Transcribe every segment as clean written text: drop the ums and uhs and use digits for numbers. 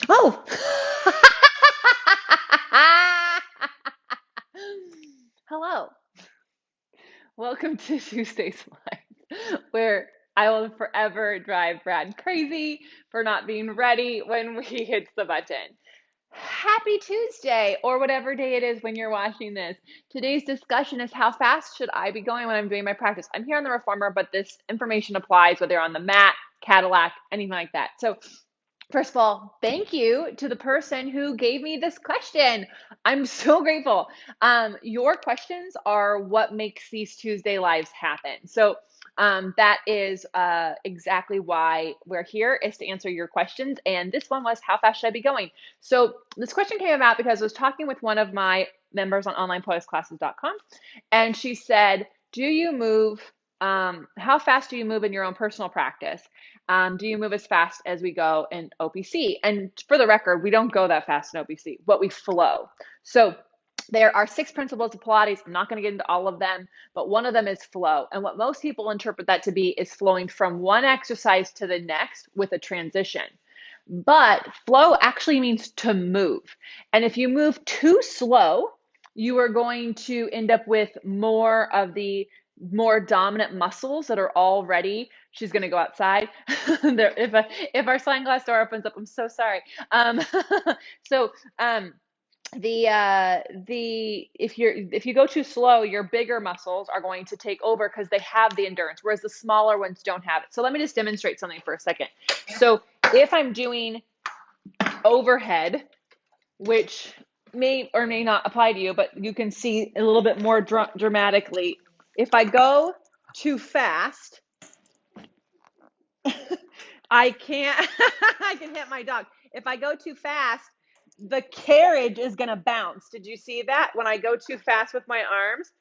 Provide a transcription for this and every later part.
Oh, hello. Welcome to Tuesday's Live, where I will forever drive Brad crazy for not being ready when he hits the button. Happy Tuesday, or whatever day it is when you're watching this. Today's discussion is how fast should I be going when I'm doing my practice? I'm here on the reformer, but this information applies whether you're on the mat, Cadillac, anything like that. So first of all, thank you to the person who gave me this question. I'm so grateful. Your questions are what makes these Tuesday lives happen. So that is exactly why we're here, is to answer your questions. And this one was, how fast should I be going? So this question came about because I was talking with one of my members on onlinepilatesclasses.com, and she said, do you move, how fast do you move in your own personal practice? Do you move as fast as we go in OPC? And for the record, we don't go that fast in OPC, but we flow. So there are 6 principles of Pilates. I'm not going to get into all of them, but one of them is flow. And what most people interpret that to be is flowing from one exercise to the next with a transition. But flow actually means to move. And if you move too slow, you are going to end up with more of the more dominant muscles that are already, she's going to go outside. If our sliding glass door opens up, I'm so sorry. So the if you go too slow, your bigger muscles are going to take over because they have the endurance, whereas the smaller ones don't have it. So let me just demonstrate something for a second. So if I'm doing overhead, which may or may not apply to you, but you can see a little bit more dramatically. If I go too fast, I can't, I can hit my dog. If I go too fast, the carriage is going to bounce. Did you see that? When I go too fast with my arms,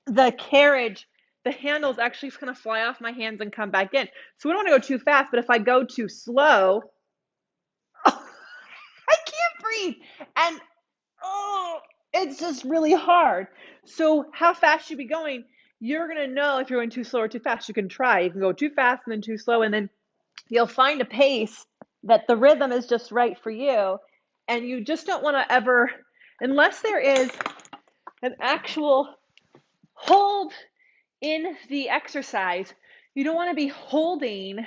the carriage, the handle's actually going to fly off my hands and come back in. So we don't want to go too fast, but if I go too slow, I can't breathe. And oh, it's just really hard. So how fast should you be going? You're going to know if you're going too slow or too fast. You can try. You can go too fast and then too slow, and then you'll find a pace that the rhythm is just right for you. And you just don't want to ever, unless there is an actual hold in the exercise, you don't want to be holding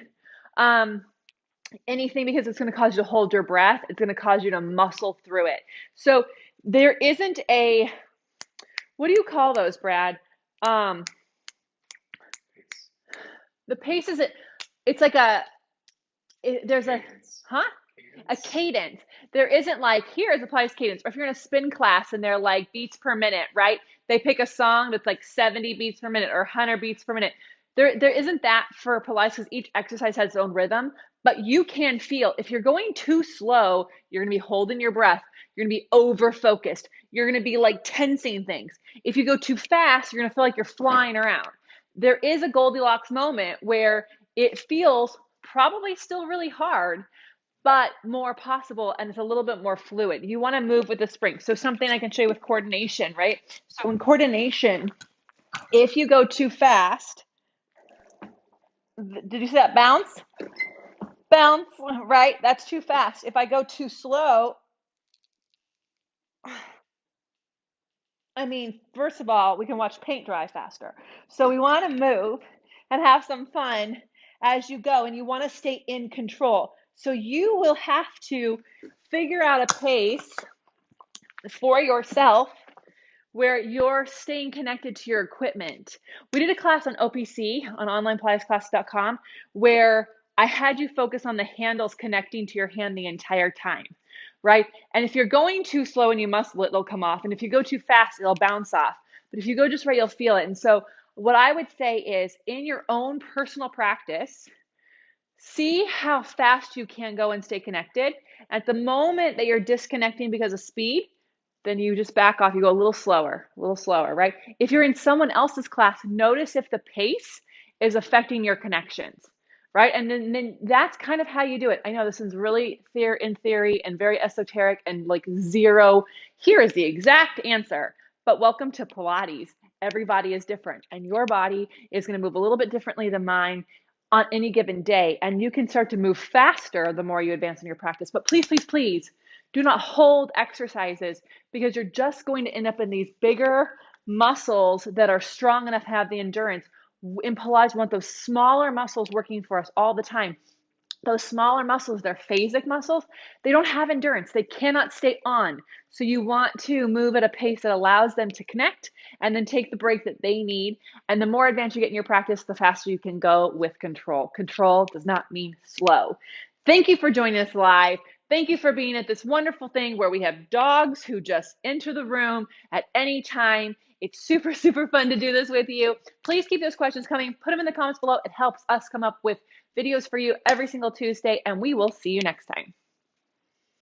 anything because it's going to cause you to hold your breath. It's going to cause you to muscle through it. So there isn't a, what do you call those, Brad? The pace is, it's like there's a, huh? A cadence. There isn't like, here is a Pilates cadence. Or if you're in a spin class and they're like beats per minute, right? They pick a song that's like 70 beats per minute or 100 beats per minute. There isn't that for Pilates because each exercise has its own rhythm. But you can feel, if you're going too slow, you're going to be holding your breath. You're going to be over focused. You're going to be like tensing things. If you go too fast, you're going to feel like you're flying around. There is a Goldilocks moment where it feels probably still really hard, but more possible, and it's a little bit more fluid. You want to move with the spring. So something I can show you with coordination, right? So in coordination, if you go too fast, did you see that bounce? Bounce, right? That's too fast. If I go too slow, I mean, first of all, we can watch paint dry faster. So we want to move and have some fun as you go, and you want to stay in control. So you will have to figure out a pace for yourself where you're staying connected to your equipment. We did a class on OPC, on onlinepilatesclasses.com, where I had you focus on the handles connecting to your hand the entire time, right? And if you're going too slow and you muscle it, it'll come off. And if you go too fast, it'll bounce off. But if you go just right, you'll feel it. And so what I would say is, in your own personal practice, see how fast you can go and stay connected. At the moment that you're disconnecting because of speed, then you just back off. You go a little slower, right? If you're in someone else's class, notice if the pace is affecting your connections, right? And then that's kind of how you do it. I know this is really in theory and very esoteric and like zero. Here is the exact answer. But welcome to Pilates. Everybody is different, and your body is going to move a little bit differently than mine. on any given day, and you can start to move faster the more you advance in your practice. But please, please, please do not hold exercises, because you're just going to end up in these bigger muscles that are strong enough to have the endurance. In Pilates, we want those smaller muscles working for us all the time. Those smaller muscles, they're phasic muscles. They don't have endurance. They cannot stay on. So you want to move at a pace that allows them to connect and then take the break that they need. And the more advanced you get in your practice, the faster you can go with control. Control does not mean slow. Thank you for joining us live. Thank you for being at this wonderful thing where we have dogs who just enter the room at any time. It's super, super fun to do this with you. Please keep those questions coming. Put them in the comments below. It helps us come up with videos for you every single Tuesday, and we will see you next time.